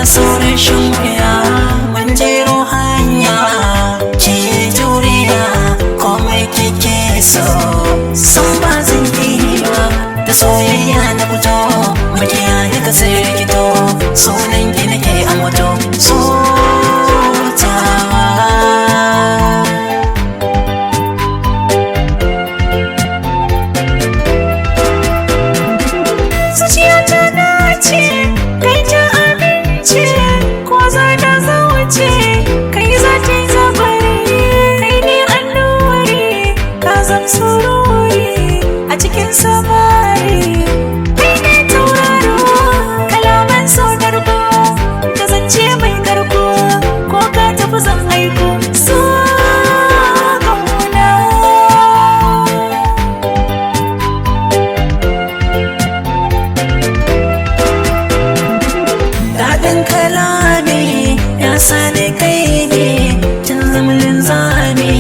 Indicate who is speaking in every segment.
Speaker 1: sauran shan wuya mun jero hanya ki juriya komai kike so san ba zan yi ba da soyayya na fito makiya ya kasar rikito sunan ki nake ambato so
Speaker 2: a cikin samari kai ne tauraro kalaman sau darbo da zance mai karko ko ka tafi zan aiko so kauna
Speaker 1: daɗin kalami ya sani kai ne kin zama linzami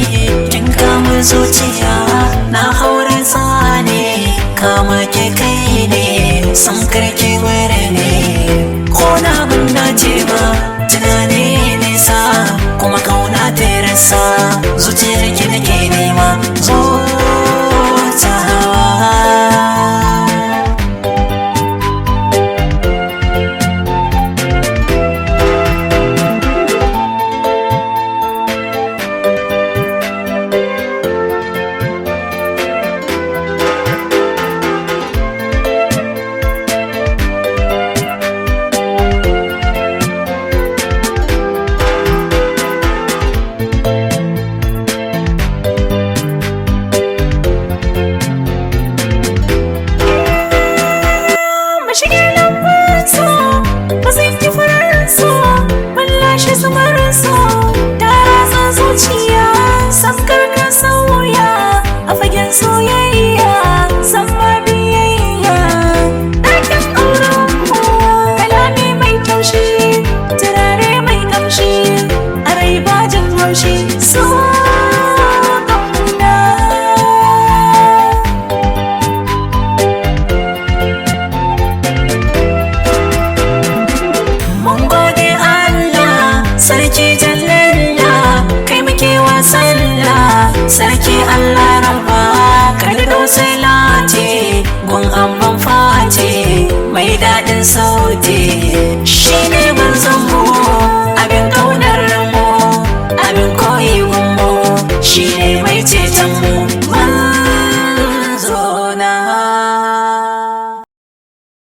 Speaker 1: kin kama zuciya na haure tsane kama ke kai ne san karki wuri ne ko na ban dace ba tunani nisa kuma kauna ta rasa zuciyar ki nake nema zo
Speaker 2: soyayya zama biyayya ɗakin aurenmu kalami mai taushi turare mai kamshi a rai bajin haushi so ƙauna
Speaker 1: mun gode Allah sarki jallalla kai muke wasalla sarki Allah rabba sai lati gun amban fati mai daɗin sauti shi